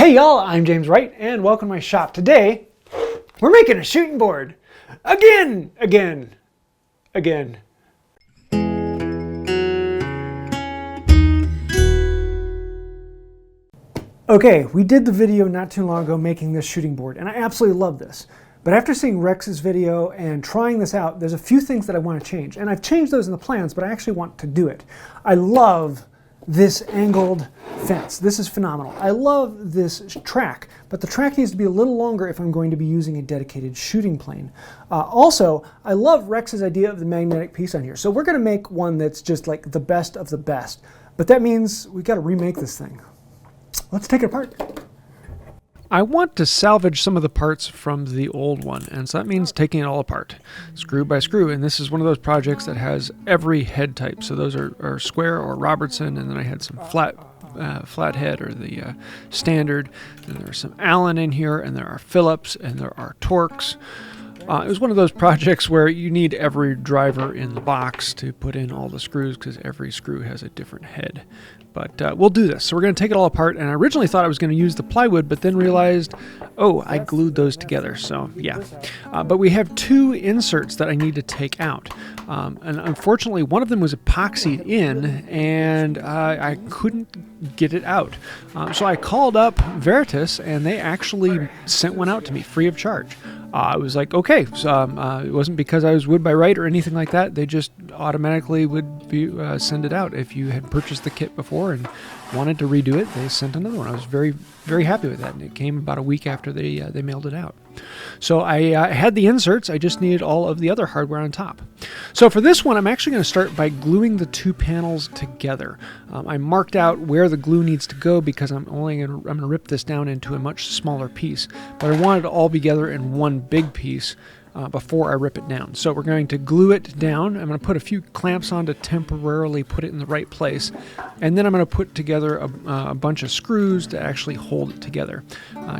Hey y'all, I'm James Wright and welcome to my shop. Today, we're making a shooting board. Again. Okay, we did the video not too long ago making this shooting board and I absolutely love this. But after seeing Rex's video and trying this out, there's a few things that I want to change. And I've changed those in the plans, but I actually want to do it. I love this angled fence. This is phenomenal. I love this track, but the track needs to be a little longer if I'm going to be using a dedicated shooting plane. Also, I love Rex's idea of the magnetic piece on here. So we're going to make one that's just like the best of the best. But that means we've got to remake this thing. Let's take it apart. I want to salvage some of the parts from the old one, and so that means taking it all apart, screw by screw. And this is one of those projects that has every head type. So those are square or Robertson, and then I had some flat head or the standard. And there's some Allen in here, and there are Phillips, and there are Torx. It was one of those projects where you need every driver in the box to put in all the screws because every screw has a different head. But we'll do this. So we're going to take it all apart. And I originally thought I was going to use the plywood, but then realized, oh, I glued those together. So yeah. But we have two inserts that I need to take out. And unfortunately, one of them was epoxied in, and I couldn't get it out. So I called up Veritas, and they actually sent one out to me free of charge. I was like, okay, so it wasn't because I was wood by Wright or anything like that. They just automatically would send it out. If you had purchased the kit before and wanted to redo it, they sent another one. I was very, very happy with that, and it came about a week after they mailed it out. So I had the inserts. I just needed all of the other hardware on top. So for this one, I'm actually going to start by gluing the two panels together. I marked out where the glue needs to go because I'm going to rip this down into a much smaller piece. But I want it all together in one big piece before I rip it down. So we're going to glue it down. I'm going to put a few clamps on to temporarily put it in the right place. And then I'm going to put together a bunch of screws to actually hold it together.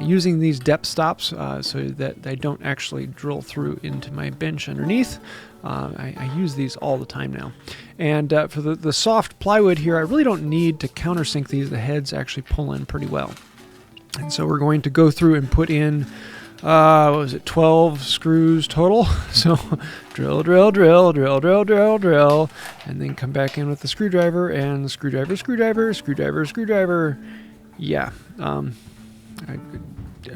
Using these depth stops so that they don't actually drill through into my bench underneath. I use these all the time now. And for the soft plywood here, I really don't need to countersink these. The heads actually pull in pretty well. And so we're going to go through and put in what was it, 12 screws total? So drill, drill, drill, drill, drill, drill, drill, and then come back in with the screwdriver and screwdriver, screwdriver, screwdriver, screwdriver. Yeah, I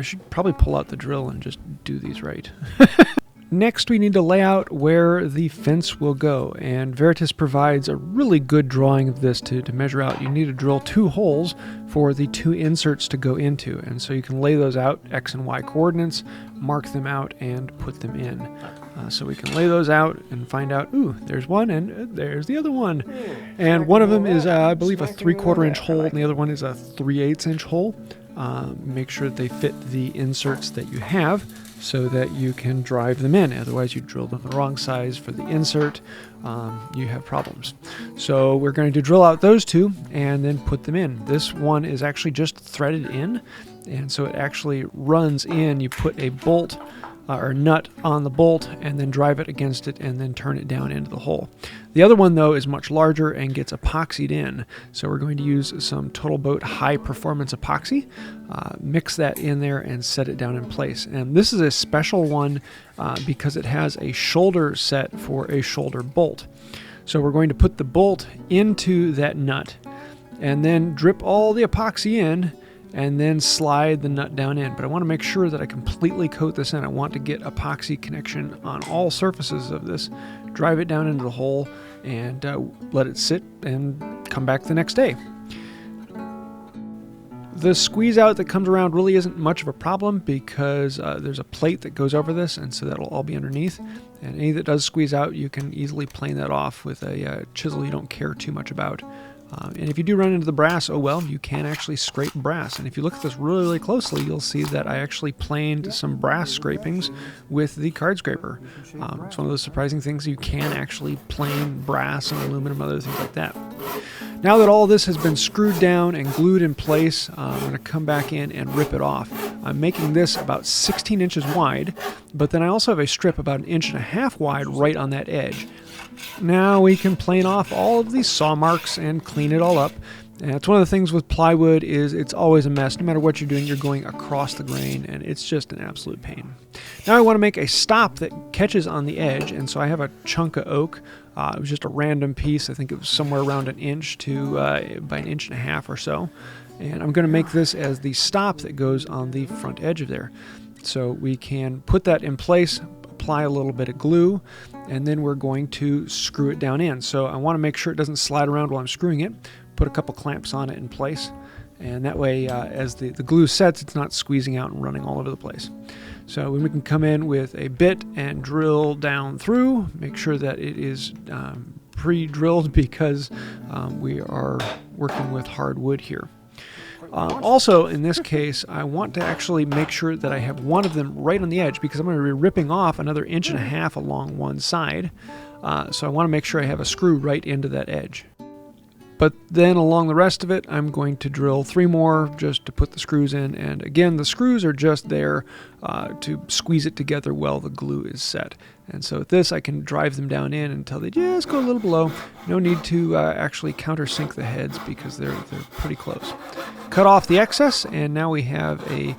should probably pull out the drill and just do these right. Next, we need to lay out where the fence will go, and Veritas provides a really good drawing of this to measure out. You need to drill 2 holes for the 2 inserts to go into, and so you can lay those out, X and Y coordinates, mark them out, and put them in. So we can lay those out and find out, ooh, there's one, and there's the other one. And one of them is, I believe, a 3/4 inch hole, and the other one is a 3/8 inch hole. Make sure that they fit the inserts that you have, so that you can drive them in. Otherwise, you drill them the wrong size for the insert, you have problems. So we're going to drill out those 2 and then put them in. This one is actually just threaded in, and so it actually runs in. You put a bolt or nut on the bolt and then drive it against it and then turn it down into the hole. The other one, though, is much larger and gets epoxied in. So we're going to use some Total Boat high performance epoxy, mix that in there and set it down in place. And this is a special one because it has a shoulder set for a shoulder bolt. So we're going to put the bolt into that nut and then drip all the epoxy in and then slide the nut down in. But I want to make sure that I completely coat this in. I want to get epoxy connection on all surfaces of this, drive it down into the hole, and let it sit and come back the next day. The squeeze out that comes around really isn't much of a problem because there's a plate that goes over this, and so that'll all be underneath. And any that does squeeze out, you can easily plane that off with a chisel you don't care too much about. And if you do run into the brass, oh well, you can actually scrape brass. And if you look at this really, really closely, you'll see that I actually planed some brass scrapings with the card scraper. It's one of those surprising things. You can actually plane brass and aluminum, other things like that. Now that all this has been screwed down and glued in place, I'm going to come back in and rip it off. I'm making this about 16 inches wide, but then I also have a strip about 1.5 inches wide right on that edge. Now we can plane off all of these saw marks and clean it all up. And it's one of the things with plywood is it's always a mess. No matter what you're doing, you're going across the grain, and it's just an absolute pain. Now I want to make a stop that catches on the edge, and so I have a chunk of oak. It was just a random piece. I think it was somewhere around an inch to by 1.5 inches or so. And I'm going to make this as the stop that goes on the front edge of there. So we can put that in place, apply a little bit of glue, and then we're going to screw it down in. So I want to make sure it doesn't slide around while I'm screwing it. Put a couple clamps on it in place, and that way as the glue sets, it's not squeezing out and running all over the place. So we can come in with a bit and drill down through, make sure that it is pre-drilled because we are working with hard wood here. Also, in this case, I want to actually make sure that I have one of them right on the edge because I'm going to be ripping off another 1.5 inches along one side. So I want to make sure I have a screw right into that edge. But then along the rest of it, I'm going to drill 3 more just to put the screws in. And again, the screws are just there to squeeze it together while the glue is set. And so with this, I can drive them down in until they just go a little below. No need to actually countersink the heads because they're pretty close. Cut off the excess, and now we have a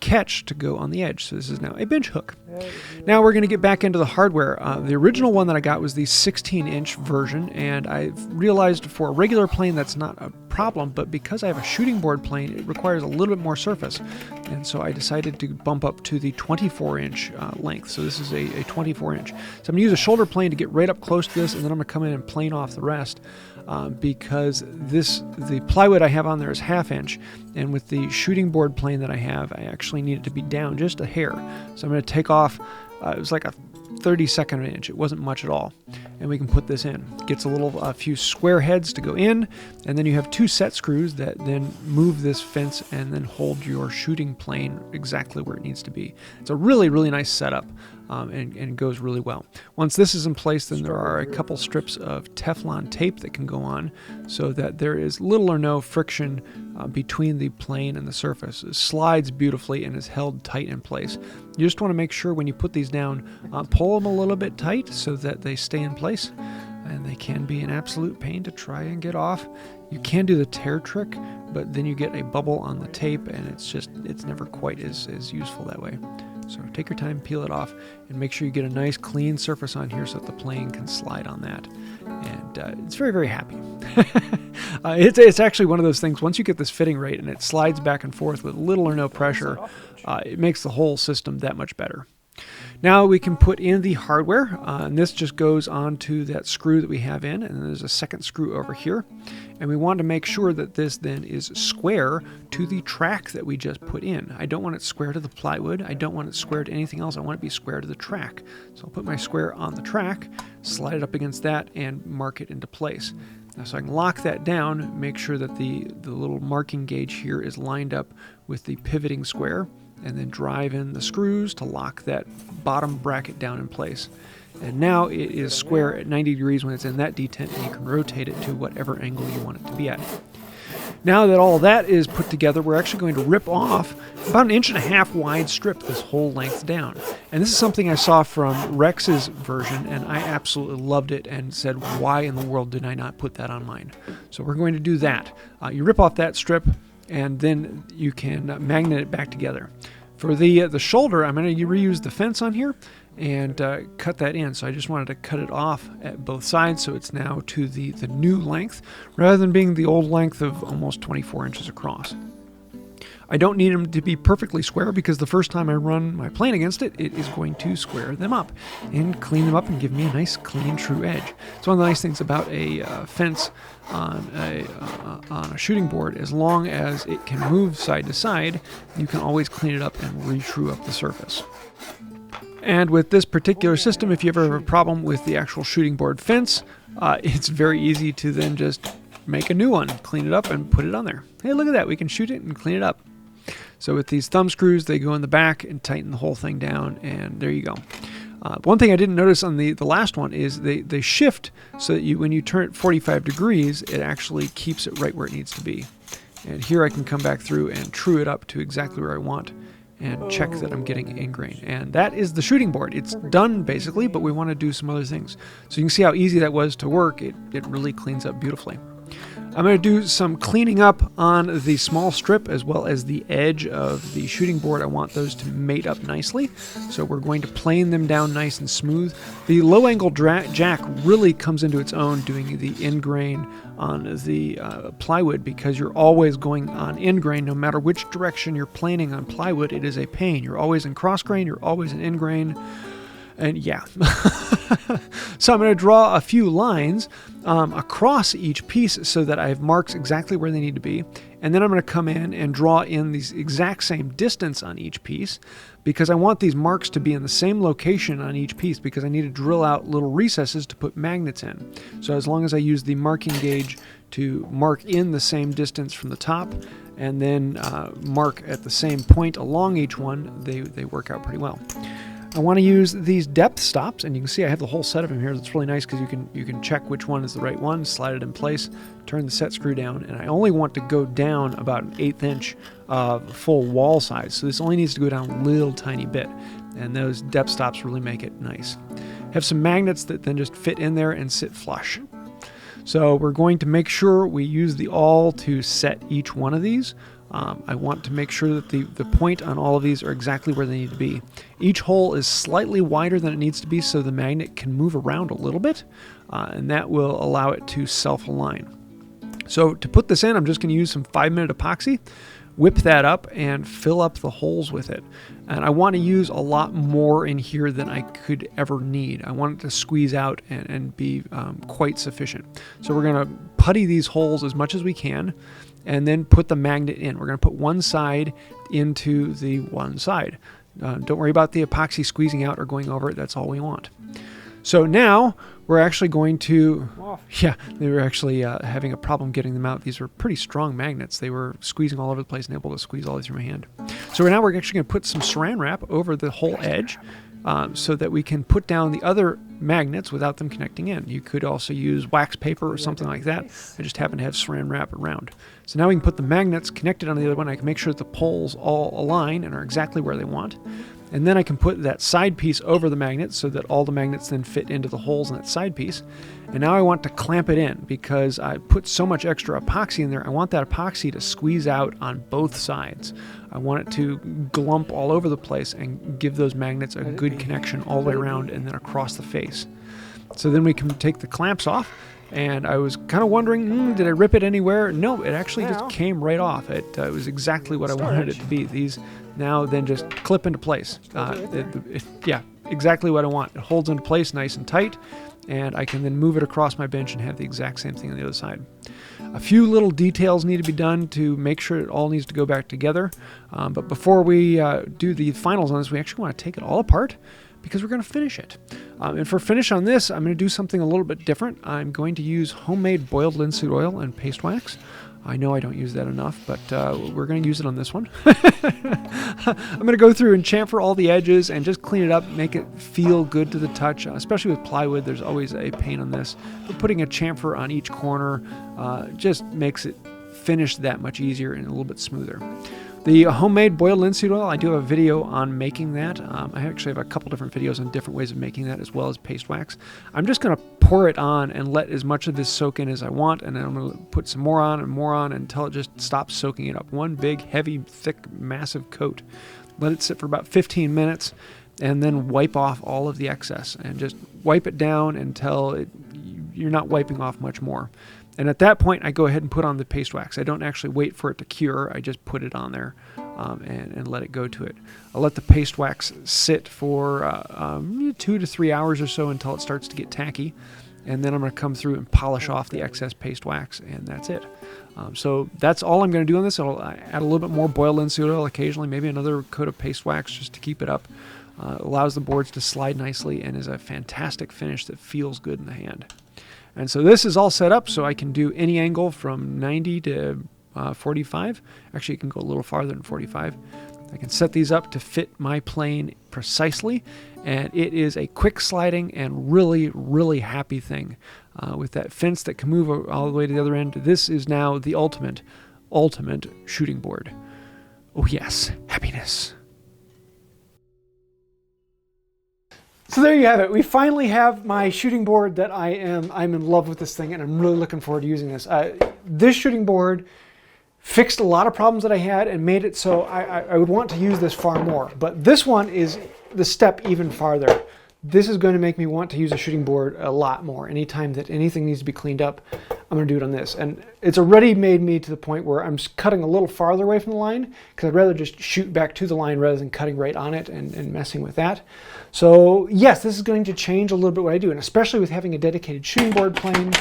catch to go on the edge. So this is now a bench hook. Now we're going to get back into the hardware. The original one that I got was the 16-inch version, and I realized for a regular plane that's not a problem, but because I have a shooting board plane, it requires a little bit more surface. And so I decided to bump up to the 24-inch length. So this is a 24-inch. So I'm going to use a shoulder plane to get right up close to this, and then I'm going to come in and plane off the rest. Because the plywood I have on there is 1/2 inch, and with the shooting board plane that I have, I actually need it to be down just a hair. So I'm going to take off, it was like a 32nd of an inch. It wasn't much at all. And we can put this in. It gets a few square heads to go in, and then you have 2 set screws that then move this fence and then hold your shooting plane exactly where it needs to be. It's a really, really nice setup. And goes really well. Once this is in place, then there are a couple strips of Teflon tape that can go on so that there is little or no friction between the plane and the surface. It slides beautifully and is held tight in place. You just want to make sure when you put these down, pull them a little bit tight so that they stay in place. And they can be an absolute pain to try and get off. You can do the tear trick, but then you get a bubble on the tape, and it's never quite as useful that way. So take your time, peel it off, and make sure you get a nice clean surface on here so that the plane can slide on that. And it's very, very happy. It's actually one of those things, once you get this fitting right and it slides back and forth with little or no pressure, it makes the whole system that much better. Now we can put in the hardware, and this just goes onto that screw that we have in, and there's a second screw over here. And we want to make sure that this then is square to the track that we just put in. I don't want it square to the plywood. I don't want it square to anything else. I want it to be square to the track. So I'll put my square on the track, slide it up against that, and mark it into place. Now, so I can lock that down, make sure that the little marking gauge here is lined up with the pivoting square, and then drive in the screws to lock that bottom bracket down in place. And now it is square at 90 degrees when it's in that detent, and you can rotate it to whatever angle you want it to be at. Now that all that is put together, we're actually going to rip off about 1.5 inch wide strip this whole length down. And this is something I saw from Rex's version, and I absolutely loved it and said, why in the world did I not put that on mine? So we're going to do that. You rip off that strip, and then you can magnet it back together. For the shoulder, I'm going to reuse the fence on here and cut that in. So I just wanted to cut it off at both sides so it's now to the new length rather than being the old length of almost 24 inches across. I don't need them to be perfectly square because the first time I run my plane against it, it is going to square them up and clean them up and give me a nice, clean, true edge. It's one of the nice things about a fence on a shooting board. As long as it can move side to side, you can always clean it up and re-true up the surface. And with this particular system, if you ever have a problem with the actual shooting board fence, it's very easy to then just make a new one, clean it up, and put it on there. Hey, look at that. We can shoot it and clean it up. So with these thumb screws, they go in the back and tighten the whole thing down, and there you go. One thing I didn't notice on the last one is they shift so that when you turn it 45 degrees, it actually keeps it right where it needs to be. And here I can come back through and true it up to exactly where I want and check that I'm getting in grain. And that is the shooting board. It's done basically, but we want to do some other things. So you can see how easy that was to work. It really cleans up beautifully. I'm going to do some cleaning up on the small strip as well as the edge of the shooting board. I want those to mate up nicely. So we're going to plane them down nice and smooth. The low angle jack really comes into its own doing the end grain on the plywood, because you're always going on end grain no matter which direction you're planing on plywood. It is a pain. You're always in cross grain, you're always in end grain. And yeah, so I'm going to draw a few lines across each piece so that I have marks exactly where they need to be. And then I'm going to come in and draw in these exact same distance on each piece, because I want these marks to be in the same location on each piece, because I need to drill out little recesses to put magnets in. So as long as I use the marking gauge to mark in the same distance from the top, and then mark at the same point along each one, they work out pretty well. I want to use these depth stops, and you can see I have the whole set of them here. That's really nice because you can check which one is the right one, slide it in place, turn the set screw down, and I only want to go down about an 1/8 inch of full wall size. So this only needs to go down a little tiny bit, and those depth stops really make it nice. Have some magnets that then just fit in there and sit flush. So we're going to make sure we use the awl to set each one of these. I want to make sure that the point on all of these are exactly where they need to be. Each hole is slightly wider than it needs to be so the magnet can move around a little bit, and that will allow it to self-align. So to put this in, I'm just going to use some 5-minute epoxy, whip that up, and fill up the holes with it. And I want to use a lot more in here than I could ever need. I want it to squeeze out and be quite sufficient. So we're going to putty these holes as much as we can, and then put the magnet in. We're going to put one side into the one side. Don't worry about the epoxy squeezing out or going over it. That's all we want. So now we're actually going to, yeah, they were actually having a problem getting them out. These were pretty strong magnets. They were squeezing all over the place and able to squeeze all through my hand. So now we're actually going to put some saran wrap over the whole edge so that we can put down the other magnets without them connecting in. You could also use wax paper or something like that. I just happen to have saran wrap around. So now we can put the magnets connected on the other one. I can make sure that the poles all align and are exactly where they want. And then I can put that side piece over the magnet so that all the magnets then fit into the holes in that side piece. And now I want to clamp it in because I put so much extra epoxy in there. I want that epoxy to squeeze out on both sides. I want it to glump all over the place and give those magnets a good connection all the way around and then across the face. So then we can take the clamps off. And I was kind of wondering, did I rip it anywhere? No, it actually just came right off. It was exactly what I wanted it to be. These now then just clip into place. Yeah, exactly what I want. It holds into place nice and tight, and I can then move it across my bench and have the exact same thing on the other side. A few little details need to be done to make sure it all needs to go back together. But before we do the finals on this, we actually want to take it all apart, because we're going to finish it. And for finish on this, I'm going to do something a little bit different. I'm going to use homemade boiled linseed oil and paste wax. I know I don't use that enough, but we're going to use it on this one. I'm going to go through and chamfer all the edges and just clean it up, make it feel good to the touch. Especially with plywood, there's always a pain on this. But putting a chamfer on each corner just makes it finish that much easier and a little bit smoother. The homemade boiled linseed oil, I do have a video on making that. I actually have a couple different videos on different ways of making that, as well as paste wax. I'm just going to pour it on and let as much of this soak in as I want, and then I'm going to put some more on until it just stops soaking it up. One big, heavy, thick, massive coat. Let it sit for about 15 minutes, and then wipe off all of the excess, and just wipe it down until you're not wiping off much more. And at that point, I go ahead and put on the paste wax. I don't actually wait for it to cure. I just put it on there and let it go to it. I'll let the paste wax sit for 2 to 3 hours or so until it starts to get tacky. And then I'm going to come through and polish off the excess paste wax, and that's it. So that's all I'm going to do on this. I'll add a little bit more boiled linseed oil occasionally, maybe another coat of paste wax just to keep it up. Allows the boards to slide nicely and is a fantastic finish that feels good in the hand. And so this is all set up so I can do any angle from 90 to 45. Actually, it can go a little farther than 45. I can set these up to fit my plane precisely, and it is a quick sliding and really, really happy thing. With that fence that can move all the way to the other end, this is now the ultimate shooting board. Oh yes, happiness. So there you have it. We finally have my shooting board that I'm in love with this thing, and I'm really looking forward to using this. This shooting board fixed a lot of problems that I had and made it so I would want to use this far more. But this one is the step even farther. This is going to make me want to use a shooting board a lot more. Anytime that anything needs to be cleaned up, I'm going to do it on this. And it's already made me to the point where I'm cutting a little farther away from the line because I'd rather just shoot back to the line rather than cutting right on it and messing with that. So yes, this is going to change a little bit what I do, and especially with having a dedicated shooting board plane,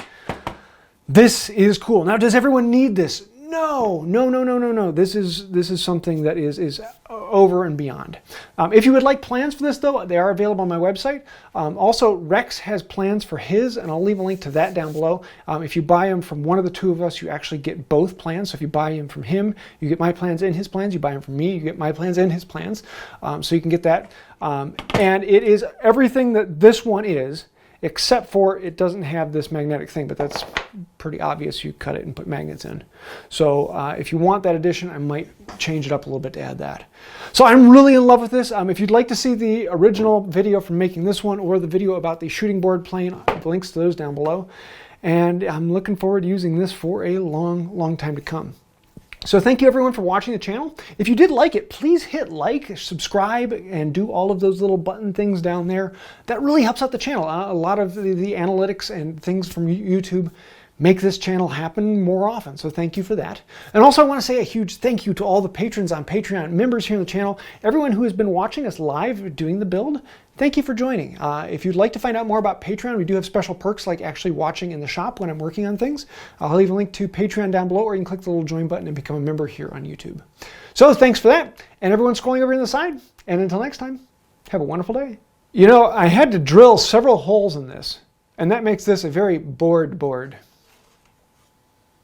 this is cool. Now, does everyone need this? No. This is something that is over and beyond. If you would like plans for this, though, they are available on my website. Also, Rex has plans for his, and I'll leave a link to that down below. If you buy them from one of the two of us, you actually get both plans. So if you buy them from him, you get my plans and his plans. You buy them from me, you get my plans and his plans. So you can get that. And it is everything that this one is, except for it doesn't have this magnetic thing, but that's pretty obvious. You cut it and put magnets in. So if you want that addition, I might change it up a little bit to add that. So I'm really in love with this. If you'd like to see the original video from making this one or the video about the shooting board plane, the links to those down below. And I'm looking forward to using this for a long time to come. So thank you everyone for watching the channel. If you did like it, please hit like, subscribe, and do all of those little button things down there. That really helps out the channel. A lot of the analytics and things from YouTube make this channel happen more often, so thank you for that. And also I want to say a huge thank you to all the patrons on Patreon, members here on the channel, everyone who has been watching us live doing the build. Thank you for joining. If you'd like to find out more about Patreon, we do have special perks like actually watching in the shop when I'm working on things. I'll leave a link to Patreon down below, or you can click the little join button and become a member here on YouTube. So thanks for that, and everyone scrolling over on the side, and until next time, have a wonderful day. You know, I had to drill several holes in this, and that makes this a very bored board.